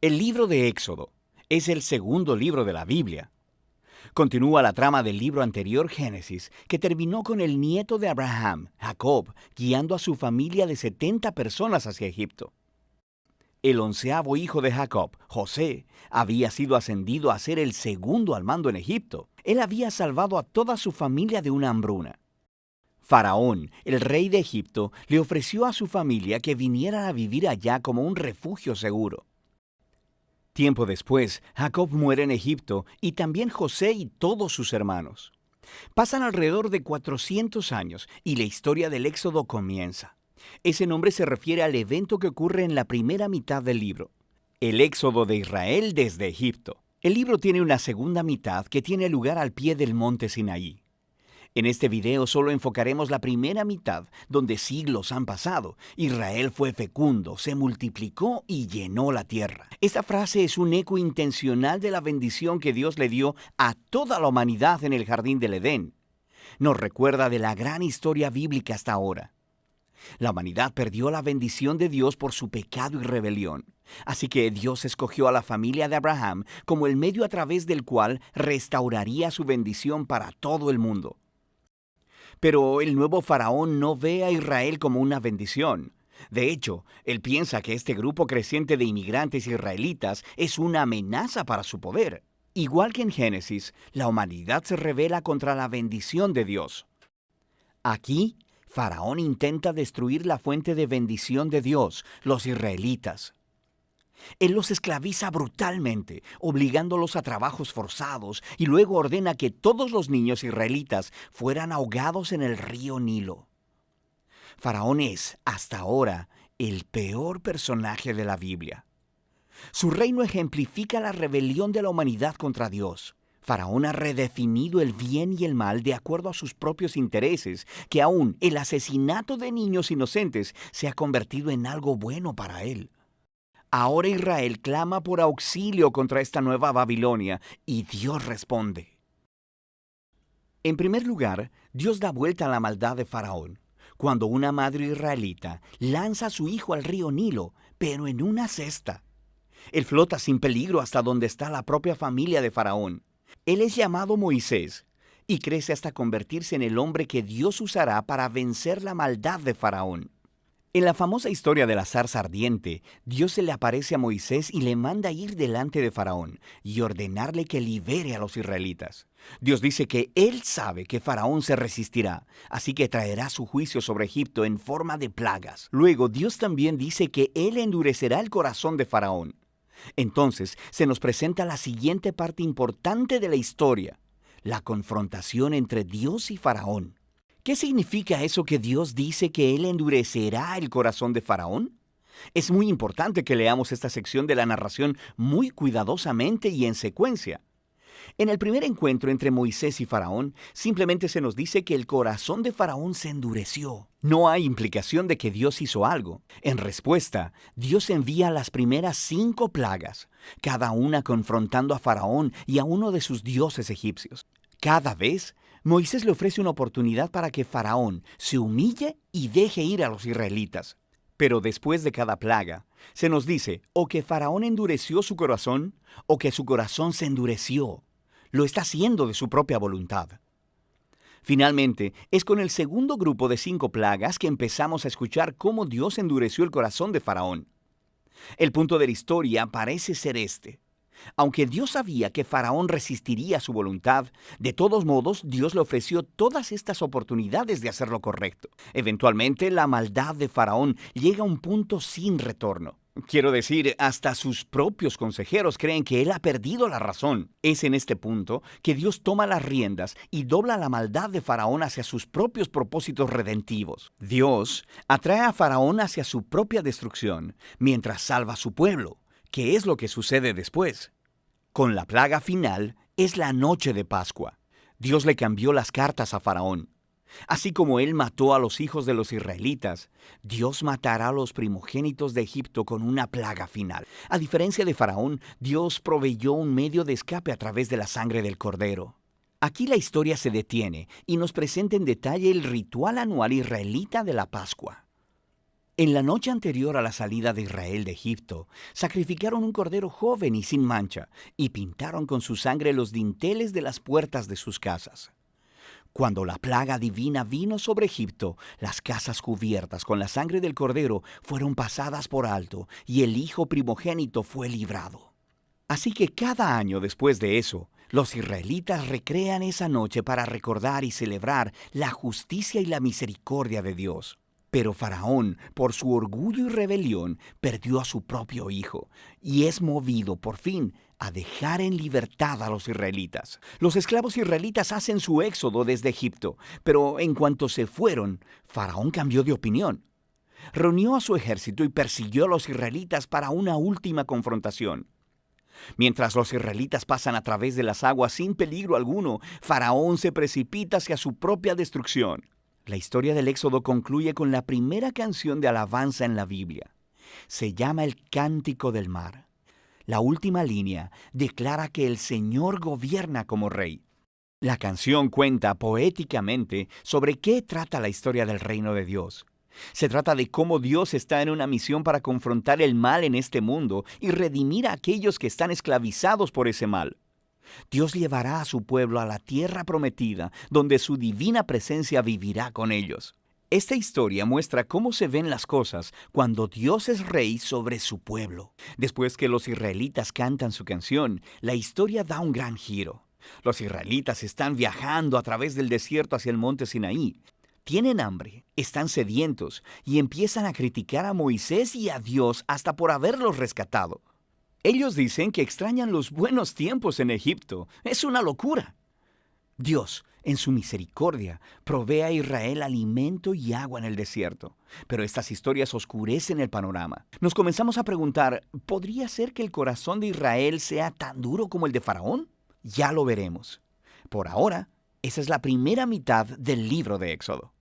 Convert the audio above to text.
El libro de Éxodo es el segundo libro de la Biblia. Continúa la trama del libro anterior, Génesis, que terminó con el nieto de Abraham, Jacob, guiando a su familia de 70 personas hacia Egipto. El 11º hijo de Jacob, José, había sido ascendido a ser el segundo al mando en Egipto. Él había salvado a toda su familia de una hambruna. Faraón, el rey de Egipto, le ofreció a su familia que vinieran a vivir allá como un refugio seguro. Tiempo después, Jacob muere en Egipto y también José y todos sus hermanos. Pasan alrededor de 400 años y la historia del Éxodo comienza. Ese nombre se refiere al evento que ocurre en la primera mitad del libro, el Éxodo de Israel desde Egipto. El libro tiene una segunda mitad que tiene lugar al pie del monte Sinaí. En este video solo enfocaremos la primera mitad, donde siglos han pasado. Israel fue fecundo, se multiplicó y llenó la tierra. Esta frase es un eco intencional de la bendición que Dios le dio a toda la humanidad en el jardín del Edén. Nos recuerda de la gran historia bíblica hasta ahora. La humanidad perdió la bendición de Dios por su pecado y rebelión. Así que Dios escogió a la familia de Abraham como el medio a través del cual restauraría su bendición para todo el mundo. Pero el nuevo faraón no ve a Israel como una bendición. De hecho, él piensa que este grupo creciente de inmigrantes israelitas es una amenaza para su poder. Igual que en Génesis, la humanidad se rebela contra la bendición de Dios. Aquí, Faraón intenta destruir la fuente de bendición de Dios, los israelitas. Él los esclaviza brutalmente, obligándolos a trabajos forzados, y luego ordena que todos los niños israelitas fueran ahogados en el río Nilo. Faraón es, hasta ahora, el peor personaje de la Biblia. Su reino ejemplifica la rebelión de la humanidad contra Dios. Faraón ha redefinido el bien y el mal de acuerdo a sus propios intereses, que aún el asesinato de niños inocentes se ha convertido en algo bueno para él. Ahora Israel clama por auxilio contra esta nueva Babilonia y Dios responde. En primer lugar, Dios da vuelta a la maldad de Faraón, cuando una madre israelita lanza a su hijo al río Nilo, pero en una cesta. Él flota sin peligro hasta donde está la propia familia de Faraón. Él es llamado Moisés y crece hasta convertirse en el hombre que Dios usará para vencer la maldad de Faraón. En la famosa historia de la zarza ardiente, Dios se le aparece a Moisés y le manda ir delante de Faraón y ordenarle que libere a los israelitas. Dios dice que él sabe que Faraón se resistirá, así que traerá su juicio sobre Egipto en forma de plagas. Luego, Dios también dice que él endurecerá el corazón de Faraón. Entonces, se nos presenta la siguiente parte importante de la historia, la confrontación entre Dios y Faraón. ¿Qué significa eso que Dios dice que Él endurecerá el corazón de Faraón? Es muy importante que leamos esta sección de la narración muy cuidadosamente y en secuencia. En el primer encuentro entre Moisés y Faraón, simplemente se nos dice que el corazón de Faraón se endureció. No hay implicación de que Dios hizo algo. En respuesta, Dios envía las primeras 5 plagas, cada una confrontando a Faraón y a uno de sus dioses egipcios. Cada vez, Moisés le ofrece una oportunidad para que Faraón se humille y deje ir a los israelitas. Pero después de cada plaga, se nos dice o que Faraón endureció su corazón o que su corazón se endureció. Lo está haciendo de su propia voluntad. Finalmente, es con el segundo grupo de 5 plagas que empezamos a escuchar cómo Dios endureció el corazón de Faraón. El punto de la historia parece ser este. Aunque Dios sabía que Faraón resistiría su voluntad, de todos modos Dios le ofreció todas estas oportunidades de hacer lo correcto. Eventualmente, la maldad de Faraón llega a un punto sin retorno. Quiero decir, hasta sus propios consejeros creen que él ha perdido la razón. Es en este punto que Dios toma las riendas y dobla la maldad de Faraón hacia sus propios propósitos redentivos. Dios atrae a Faraón hacia su propia destrucción, mientras salva a su pueblo. ¿Qué es lo que sucede después? Con la plaga final es la noche de Pascua. Dios le cambió las cartas a Faraón. Así como él mató a los hijos de los israelitas, Dios matará a los primogénitos de Egipto con una plaga final. A diferencia de Faraón, Dios proveyó un medio de escape a través de la sangre del cordero. Aquí la historia se detiene y nos presenta en detalle el ritual anual israelita de la Pascua. En la noche anterior a la salida de Israel de Egipto, sacrificaron un cordero joven y sin mancha, y pintaron con su sangre los dinteles de las puertas de sus casas. Cuando la plaga divina vino sobre Egipto, las casas cubiertas con la sangre del cordero fueron pasadas por alto, y el hijo primogénito fue librado. Así que cada año después de eso, los israelitas recrean esa noche para recordar y celebrar la justicia y la misericordia de Dios. Pero Faraón, por su orgullo y rebelión, perdió a su propio hijo y es movido por fin a dejar en libertad a los israelitas. Los esclavos israelitas hacen su éxodo desde Egipto, pero en cuanto se fueron, Faraón cambió de opinión. Reunió a su ejército y persiguió a los israelitas para una última confrontación. Mientras los israelitas pasan a través de las aguas sin peligro alguno, Faraón se precipita hacia su propia destrucción. La historia del Éxodo concluye con la primera canción de alabanza en la Biblia. Se llama el Cántico del Mar. La última línea declara que el Señor gobierna como rey. La canción cuenta poéticamente sobre qué trata la historia del reino de Dios. Se trata de cómo Dios está en una misión para confrontar el mal en este mundo y redimir a aquellos que están esclavizados por ese mal. Dios llevará a su pueblo a la tierra prometida, donde su divina presencia vivirá con ellos. Esta historia muestra cómo se ven las cosas cuando Dios es rey sobre su pueblo. Después que los israelitas cantan su canción, la historia da un gran giro. Los israelitas están viajando a través del desierto hacia el monte Sinaí. Tienen hambre, están sedientos y empiezan a criticar a Moisés y a Dios hasta por haberlos rescatado. Ellos dicen que extrañan los buenos tiempos en Egipto. Es una locura. Dios, en su misericordia, provee a Israel alimento y agua en el desierto. Pero estas historias oscurecen el panorama. Nos comenzamos a preguntar, ¿podría ser que el corazón de Israel sea tan duro como el de Faraón? Ya lo veremos. Por ahora, esa es la primera mitad del libro de Éxodo.